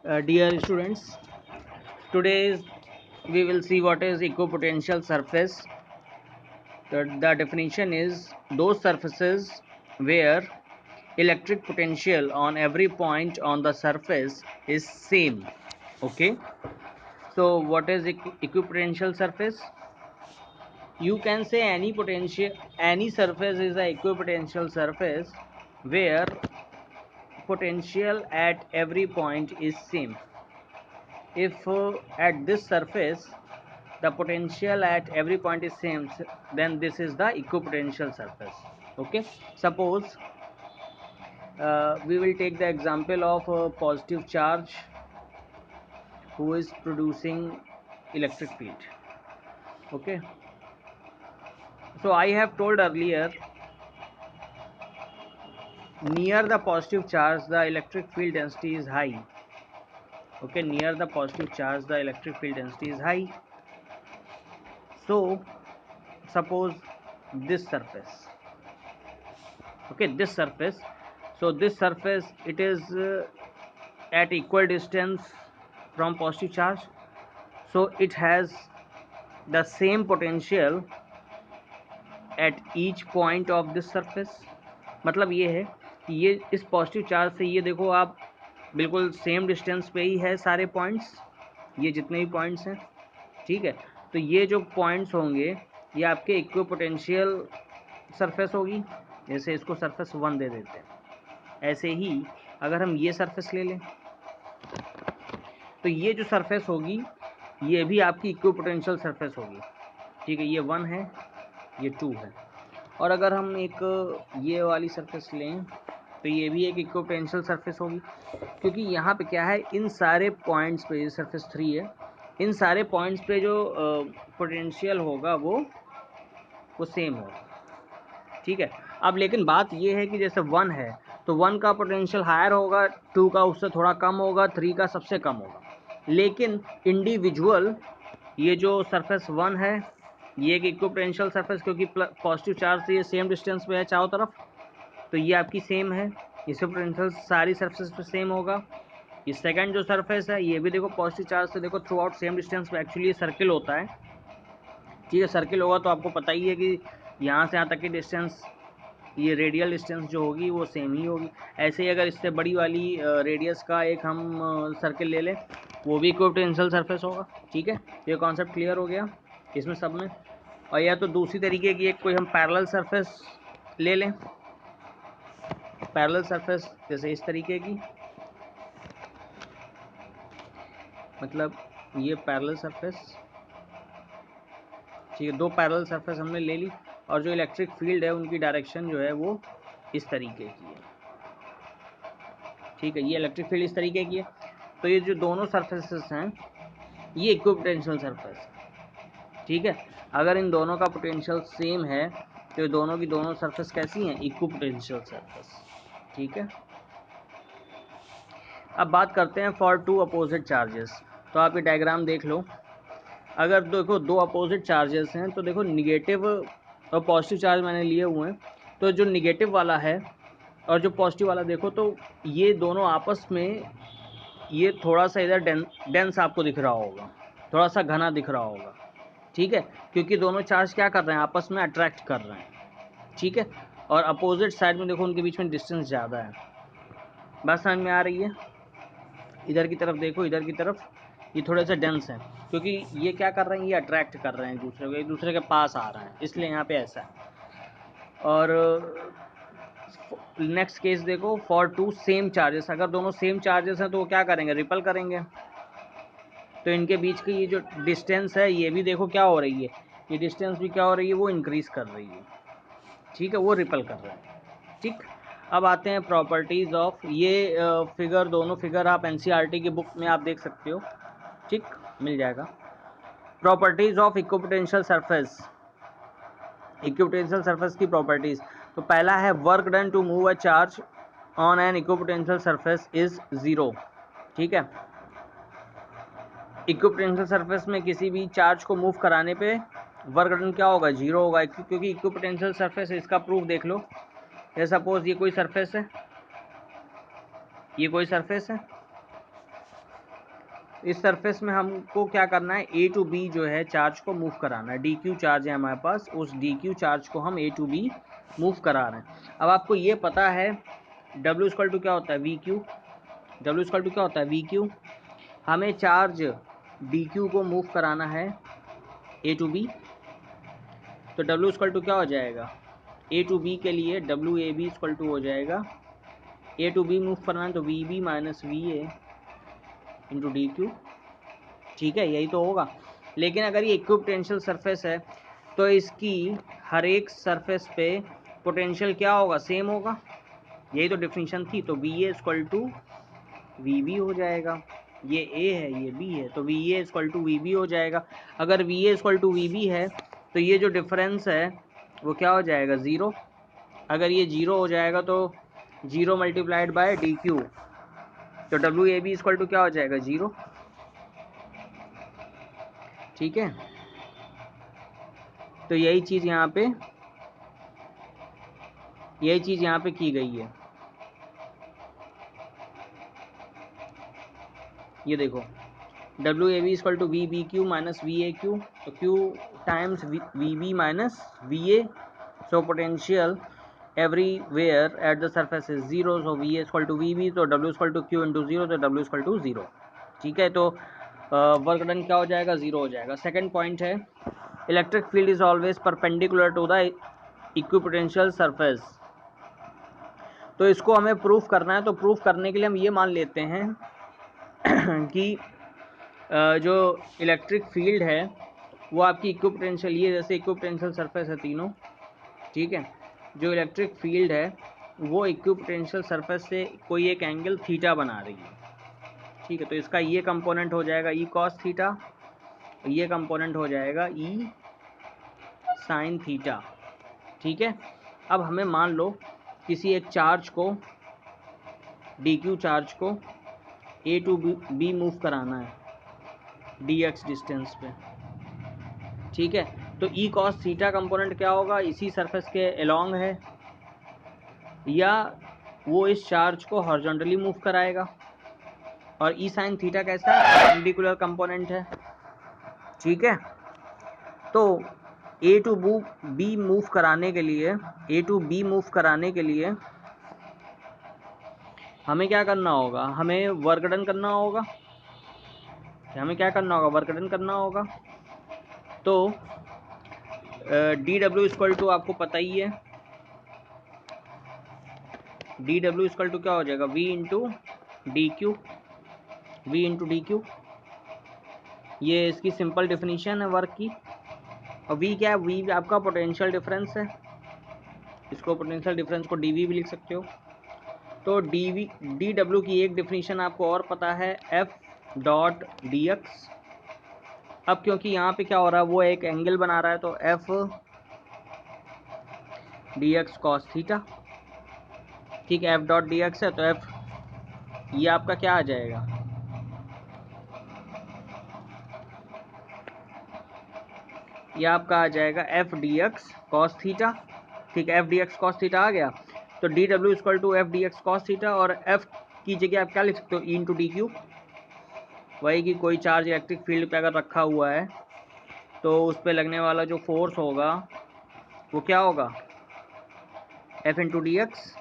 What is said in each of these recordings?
Dear students, today we will see what is equipotential surface. The definition is those surfaces where electric potential on every point on the surface is same. Okay, so what is equipotential surface? You can say any surface is a equipotential surface where potential at every point is same. If at this surface the potential at every point is same, then this is the equipotential surface. Okay, suppose we will take the example of a positive charge who is producing electric field. Okay, so I have told earlier, near the positive charge the electric field density is high. Okay, near the positive charge the electric field density is high. So suppose this surface, okay, this surface, so this surface, it is at equal distance from positive charge, so it has the same potential at each point of this surface. मतलब ये है कि ये इस positive charge से, ये देखो आप बिल्कुल सेम डिस्टेंस पे ही है सारे पॉइंट्स, ये जितने भी पॉइंट्स हैं, ठीक है। तो ये जो पॉइंट्स होंगे ये आपके इक्विपोटेंशियल सरफेस होगी। जैसे इसको सरफेस 1 दे देते हैं। ऐसे ही अगर हम ये सरफेस ले लें तो ये जो सरफेस होगी ये भी आपकी इक्विपोटेंशियल सरफेस होगी, ठीक है। ये 1 है, ये 2 है। और अगर हम एक ये वाली सरफेस लें तो ये भी एक इक्विपोटेंशियल सरफेस होगी, क्योंकि यहाँ पे क्या है, इन सारे पॉइंट्स पे, ये सरफेस 3 है, इन सारे पॉइंट्स पे जो पोटेंशियल होगा वो सेम होगा, ठीक है। अब लेकिन बात ये है कि जैसे 1 है तो 1 का पोटेंशियल हायर होगा, 2 का उससे थोड़ा कम होगा, 3 का सबसे कम होगा। लेकिन इंडिविजुअल ये जो सरफेस 1 है ये एक इक्विपोटेंशियल सरफेस, क्योंकि पॉजिटिव चार्ज से ये सेम डिस्टेंस पे है चारों तरफ, तो ये आपकी सेम है, इससे पोटेंशियल सारी सरफेस पे सेम होगा। ये सेकंड जो सरफेस है ये भी देखो पॉजिटिव चार्ज से, देखो थ्रू आउट सेम डिस्टेंस पे, एक्चुअली ये सर्किल होता है, ठीक है। सर्किल होगा तो आपको पता ही है कि यहाँ से यहाँ तक की डिस्टेंस, ये रेडियल डिस्टेंस जो होगी वो सेम ही होगी। ऐसे ही अगर इससे बड़ी वाली रेडियस का एक हम सर्किल ले लें, वो भी इक्विपोटेंशियल सरफेस होगा, ठीक है। ये कॉन्सेप्ट क्लियर हो गया इसमें सब में। और या तो दूसरी तरीके की एक कोई हम पैरेलल सरफेस ले लें, पैरेलल सरफेस जैसे इस तरीके की, मतलब ये पैरेलल सरफेस, ठीक है। दो पैरेलल सरफेस हमने ले ली और जो इलेक्ट्रिक फील्ड है उनकी डायरेक्शन जो है वो इस तरीके की है, ठीक है। ये इलेक्ट्रिक फील्ड इस तरीके की है, तो ये जो दोनों सरफेसेस हैं ये इक्विपोटेंशियल सरफेस है, ठीक है। अगर इन दोनों का पोटेंशियल सेम है तो ये दोनों की दोनों सरफेस कैसी हैं, इक्विपोटेंशियल सरफेस, ठीक है। अब बात करते हैं फॉर टू अपोजिट चार्जेस। तो आप ये डायग्राम देख लो, अगर देखो दो अपोजिट चार्जेस हैं तो देखो निगेटिव और पॉजिटिव चार्ज मैंने लिए हुए हैं, तो जो निगेटिव वाला है और जो पॉजिटिव वाला, देखो तो ये दोनों आपस में, ये थोड़ा सा इधर डेंस आपको दिख रहा होगा, थोड़ा सा घना दिख रहा होगा, ठीक है, क्योंकि दोनों चार्ज क्या कर रहे हैं, आपस में अट्रैक्ट कर रहे हैं, ठीक है। और अपोजिट साइड में देखो उनके बीच में डिस्टेंस ज़्यादा है। बात समझ में आ रही है? इधर की तरफ देखो, इधर की तरफ ये थोड़े से डेंस हैं, क्योंकि ये क्या कर रहे हैं, ये अट्रैक्ट कर रहे हैं दूसरे को, एक दूसरे के पास आ रहे हैं, इसलिए यहाँ पे ऐसा है। और नेक्स्ट केस देखो, फॉर टू सेम चार्जेस, अगर दोनों सेम चार्जेस हैं तो वो क्या करेंगे, रिपल करेंगे। तो इनके बीच की ये जो डिस्टेंस है ये भी देखो क्या हो रही है, ये डिस्टेंस भी क्या हो रही है, वो इंक्रीज़ कर रही है, ठीक है, वो रिपल कर रहा है, ठीक। अब आते हैं प्रॉपर्टीज़ ऑफ, ये फिगर, दोनों फिगर आप एनसीईआरटी की बुक में आप देख सकते हो, ठीक, मिल जाएगा। Properties of equipotential surface, equipotential surface की प्रॉपर्टीज़। तो पहला है work done to move a charge on an equipotential surface is zero, ठीक है। इक्विपोटेंशियल सरफेस में किसी भी चार्ज को मूव कराने पे वर्क डन क्या होगा, जीरो होगा, क्योंकि इक्विपोटेंशियल सरफेस है। इसका प्रूफ देख लो, ये सपोज ये कोई सरफेस है, ये कोई सरफेस है, इस सरफेस में हमको क्या करना है, ए टू बी जो है चार्ज को मूव कराना है। डी क्यू चार्ज है हमारे पास, उस डी क्यू चार्ज को हम ए टू बी मूव करा रहे हैं। अब आपको ये पता है डब्ल्यू इक्वल टू क्या होता है, V Q. W equal to क्या होता है, वी क्यू। हमें चार्ज डी क्यू को मूव कराना है ए टू बी, तो डब्ल्यू इक्वल टू क्या हो जाएगा, ए टू बी के लिए W A B equal to हो जाएगा, ए टू बी मूव करना है तो V B minus V A into D Q. ठीक है, यही तो होगा। लेकिन अगर ये इक्विपोटेंशियल सरफेस है तो इसकी हर एक सरफेस पे पोटेंशियल क्या होगा, सेम होगा। यही तो डिफिनीशन थी। तो V A equal to V B हो जाएगा। ये ए है, ये बी है, तो V A equal to V B हो जाएगा। अगर V A equal to V B है तो ये जो डिफरेंस है वो क्या हो जाएगा, ज़ीरो। अगर ये ज़ीरो हो जाएगा तो zero multiplied by D Q, तो W A B equal to क्या हो जाएगा, ज़ीरो। ठीक है, तो यही चीज़ यहाँ पे की गई है। ये देखो, W A B equal to V B Q minus V A Q, तो Q times V B minus V A. So potential everywhere at the surface is zero, so V A equal to V B, तो W equal to Q into zero, तो W equal to zero. ठीक है, तो work done क्या हो जाएगा, zero हो जाएगा। सेकेंड पॉइंट है, electric field is always perpendicular to the equipotential surface. तो इसको हमें प्रूफ करना है। तो प्रूफ करने के लिए हम ये मान लेते हैं कि जो इलेक्ट्रिक फील्ड है वो आपकी इक्विपोटेंशियल, ये जैसे इक्विपोटेंशियल सरफेस है तीनों, ठीक है, जो इलेक्ट्रिक फील्ड है वो इक्विपोटेंशियल सरफेस से कोई एक एंगल थीटा बना रही है। ठीक है, तो इसका ये कंपोनेंट हो जाएगा ई कॉस थीटा, ये कंपोनेंट हो जाएगा ई साइन थीटा। ठीक है, अब हमें मान लो किसी एक चार्ज को, डी क्यू चार्ज को ए टू बी मूव कराना है डी एक्स डिस्टेंस पे। ठीक है, तो ई कॉस थीटा कंपोनेंट क्या होगा, इसी सरफेस के अलोंग है, या वो इस चार्ज को हॉरिजॉन्टली मूव कराएगा। और ई साइन थीटा कैसा है, परपेंडिकुलर कंपोनेंट है। ठीक है, तो ए टू बी मूव कराने के लिए हमें क्या करना होगा, हमें वर्क डन करना होगा। हमें क्या करना होगा, वर्क डन करना होगा। तो डी डब्ल्यू इक्वल टू आपको पता ही है, डी डब्ल्यू इक्वल टू क्या हो जाएगा, V into D Q, V into D Q. ये इसकी सिंपल डिफिनीशन है वर्क की। और वी क्या है, वी आपका पोटेंशियल डिफरेंस है, इसको पोटेंशियल डिफरेंस को डी वी भी लिख सकते हो। तो डी डब्ल्यू की एक डिफिनीशन आपको और पता है, एफ डॉट डी एक्स। अब क्योंकि यहाँ पे क्या हो रहा है, वो एक एंगल बना रहा है, तो F D X cos theta. ठीक है, एफ डॉट डी एक्स है, तो एफ ये आपका क्या आ जाएगा, ये आपका आ जाएगा F D X cos theta. ठीक है, F D X cos theta आ गया। तो D W equal to F D X cos theta, और एफ की जगह आप क्या लिख सकते हो, ई इंटू डी क्यू। वही कि कोई चार्ज इलेक्ट्रिक फील्ड पे अगर रखा हुआ है तो उस पर लगने वाला जो फोर्स होगा वो क्या होगा, एफ इंटू डी एक्स।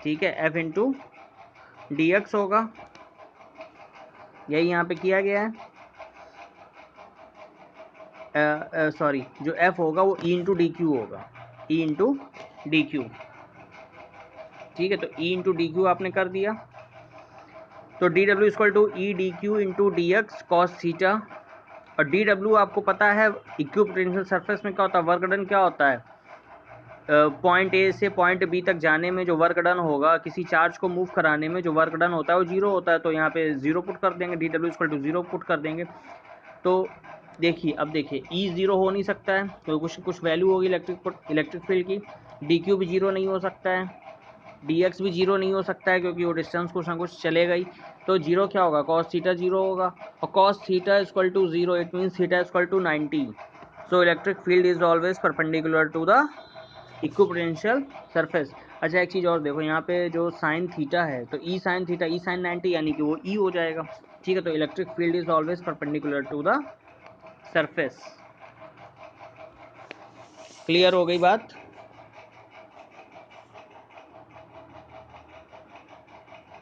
ठीक है, एफ इंटू डी एक्स होगा, यही यहाँ पे किया गया है। सॉरी, जो एफ होगा वो ई इंटू डी क्यू होगा, ई इंटू डी क्यू। ठीक है, तो ई इंटू डी क्यू आपने कर दिया। तो D W equal to E D Q into D X cos theta. और डी डब्ल्यू आपको पता है इक्विपोटेंशियल सरफेस में क्या होता है, वर्क डन क्या होता है, पॉइंट ए से पॉइंट बी तक जाने में जो वर्क डन होगा, किसी चार्ज को मूव कराने में जो वर्क डन होता है वो जीरो होता है। तो यहाँ पे जीरो पुट कर देंगे, D W equal to zero put कर देंगे। तो देखिए, अब देखिए, ई जीरो हो नहीं सकता है, तो कुछ वैल्यू होगी इलेक्ट्रिक फील्ड की। डी क्यू भी जीरो नहीं हो सकता है, डी एक्स भी जीरो नहीं हो सकता है, क्योंकि वो डिस्टेंस कुछ ना कुछ चलेगा ही। तो जीरो क्या होगा, कॉस थीटा जीरो होगा, और cos theta equal to zero, it means theta equal to 90। So electric field is always perpendicular to the equipotential surface. अच्छा एक चीज़ और देखो, यहाँ पे जो साइन थीटा है तो ई साइन थीटा ई साइन 90 यानी कि वो ई हो जाएगा। ठीक है, तो electric field is always perpendicular to the surface. Clear हो गई बात?